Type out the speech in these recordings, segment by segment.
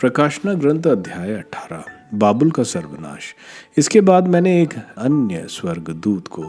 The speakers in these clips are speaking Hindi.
प्रकाशना ग्रंथ अध्याय 18 बाबुल का सर्वनाश। इसके बाद मैंने एक अन्य स्वर्गदूत को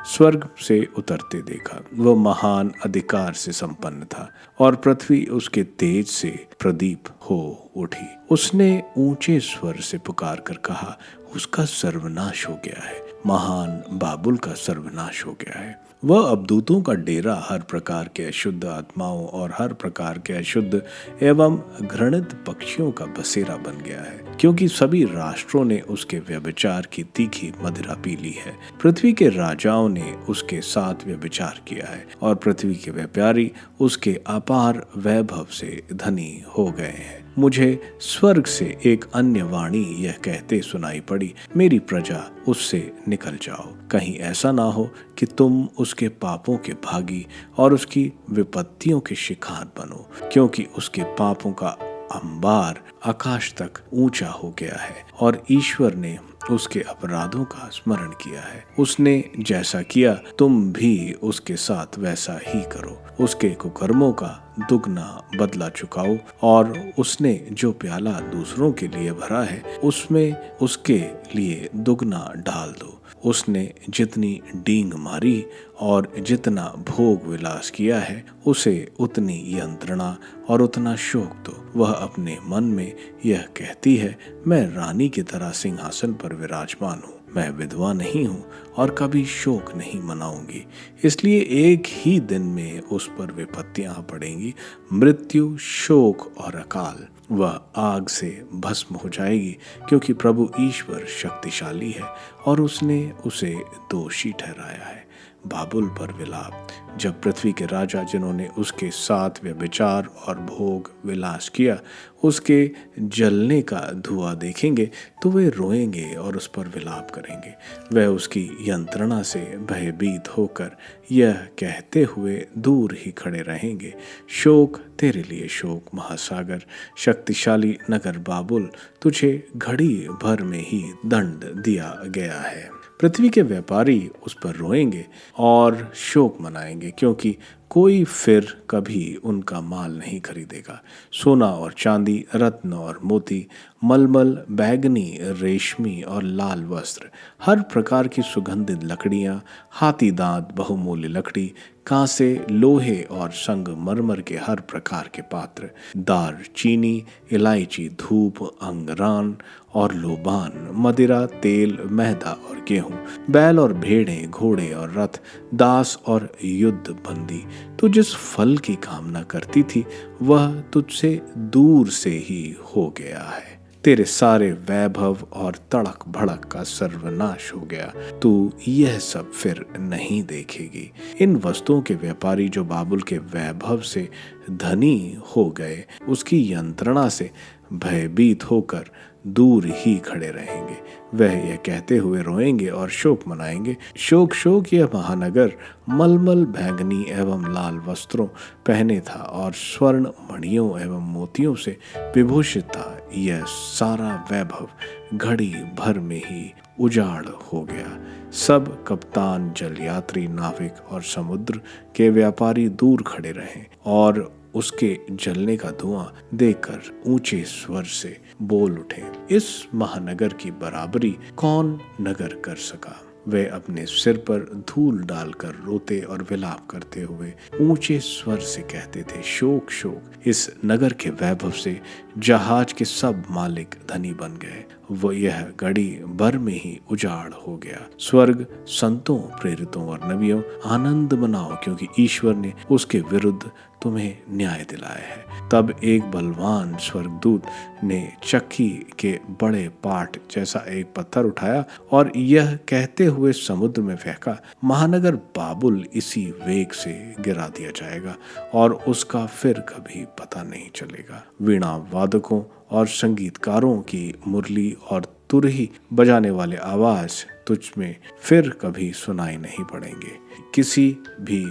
स्वर्ग से उतरते देखा। वह महान अधिकार से संपन्न था और पृथ्वी उसके तेज से प्रदीप हो उठी। उसने ऊंचे स्वर से पुकार कर कहा, उसका सर्वनाश हो गया है, महान बाबुल का सर्वनाश हो गया है। वह अबदूतों का डेरा, हर प्रकार के अशुद्ध आत्माओं और हर प्रकार के अशुद्ध एवं घृणित पक्षियों का बसेरा बन गया है, क्योंकि सभी राष्ट्रों ने उसके व्यभिचार की तीखी मदिरा पी ली है। पृथ्वी के राजाओं ने उसके साथ व्यभिचार किया है और पृथ्वी के व्यापारी उसके अपार वैभव से धनी हो गए हैं। मुझे स्वर्ग से एक अन्य वाणी यह कहते सुनाई पड़ी, मेरी प्रजा, उससे निकल जाओ, कहीं ऐसा ना हो कि तुम उसके पापों के भागी और उसकी विपत्तियों के शिकार बनो, क्योंकि उसके पापों का अंबार आकाश तक ऊंचा हो गया है और ईश्वर ने उसके अपराधों का स्मरण किया है। उसने जैसा किया तुम भी उसके साथ वैसा ही करो। उसके कुकर्मों का दुगना बदला चुकाओ और उसने जो प्याला दूसरों के लिए भरा है उसमें उसके लिए दुगना डाल दो। उसने जितनी डींग मारी और जितना भोग विलास किया है उसे उतनी यंत्रणा और उतना शोक दो। वह अपने मन में यह कहती है, मैं रानी की तरह सिंहासन पर विराजमान हूँ, मैं विधवा नहीं हूँ और कभी शोक नहीं मनाऊंगी। इसलिए एक ही दिन में उस पर विपत्तियां पड़ेंगी, मृत्यु, शोक और अकाल। वह आग से भस्म हो जाएगी, क्योंकि प्रभु ईश्वर शक्तिशाली है और उसने उसे दोषी ठहराया है। बाबुल पर विलाप। जब पृथ्वी के राजा, जिन्होंने उसके साथ व्यभिचार और भोग विलास किया, उसके जलने का धुआं देखेंगे तो वे रोएंगे और उस पर विलाप करेंगे। वह उसकी यंत्रणा से भयभीत होकर यह कहते हुए दूर ही खड़े रहेंगे, शोक तेरे लिए शोक, महासागर, शक्तिशाली नगर बाबुल, तुझे घड़ी भर में ही दंड दिया गया है। पृथ्वी के व्यापारी उस पर रोएंगे और शोक मनाएंगे, क्योंकि कोई फिर कभी उनका माल नहीं खरीदेगा। सोना और चांदी, रत्न और मोती, मलमल, बैगनी, रेशमी और लाल वस्त्र, हर प्रकार की सुगंधित लकड़ियां, हाथी दांत, बहुमूल्य लकड़ी, कांसे, लोहे और संगमरमर के हर प्रकार के पात्र, दार, चीनी, इलायची, धूप, अंगरान और लोबान, मदिरा, तेल, मैदा और गेहूं, बैल और भेड़ें, घोड़े और रथ, दास और युद्ध बंदी। तू जिस फल की कामना करती थी वह तुझसे दूर से ही हो गया है। तेरे सारे वैभव और तड़क भड़क का सर्वनाश हो गया। तू यह सब फिर नहीं देखेगी। इन वस्तुओं के व्यापारी जो बाबुल के वैभव से धनी हो गए, उसकी यंत्रणा से भयभीत होकर दूर ही खड़े रहेंगे। वह यह कहते हुए रोएंगे और शोक मनाएंगे, शोक शोक, यह महानगर मलमल, बैंगनी एवं लाल वस्त्रों पहने था और स्वर्ण मणियों एवं मोतियों से विभूषित था। यह सारा वैभव घड़ी भर में ही उजाड़ हो गया। सब कप्तान, जलयात्री, नाविक और समुद्र के व्यापारी दूर खड़े रहे और उसके जलने का धुआं देखकर ऊंचे स्वर से बोल उठे, इस महानगर की बराबरी कौन नगर कर सका। वे अपने सिर पर धूल डालकर रोते और विलाप करते हुए ऊंचे स्वर से कहते थे, शोक शोक, इस नगर के वैभव से जहाज के सब मालिक धनी बन गए। वो यह घड़ी भर में ही उजाड़ हो गया। स्वर्ग, संतों, प्रेरितों और नबियों, आनंद मनाओ, क्योंकि ईश्वर ने उसके विरुद्ध तुम्हें न्याय दिलाया है। तब एक बलवान स्वर्गदूत ने चक्की के बड़े पाट जैसा एक पत्थर उठाया और यह कहते हुए समुद्र में फेंका, महानगर बाबुल इसी वेग से गिरा दिया जाएगा और उसका फिर कभी पता नहीं चलेगा। वीणा वादकों और संगीतकारों की मुरली और तुरही बजाने वाले आवाज तुझ में फिर कभी सुनाई नहीं पड़ेंगे। किसी भी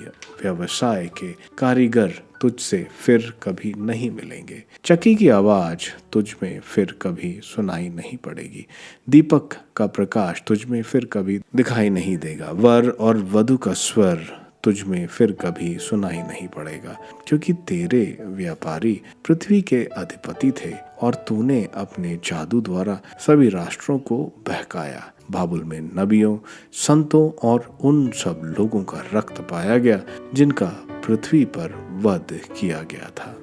व्यवसाय के कारीगर तुझसे फिर कभी नहीं मिलेंगे। चक्की की आवाज तुझ में फिर कभी सुनाई नहीं पड़ेगी। दीपक का प्रकाश तुझ में फिर कभी दिखाई नहीं देगा। वर और वधु का स्वर तुझ में फिर कभी सुनाई नहीं पड़ेगा, क्योंकि तेरे व्यापारी पृथ्वी के अधिपति थे और तूने अपने जादू द्वारा सभी राष्ट्रों को बहकाया। बाबुल में नबियों, संतों और उन सब लोगों का रक्त पाया गया जिनका पृथ्वी पर वध किया गया था।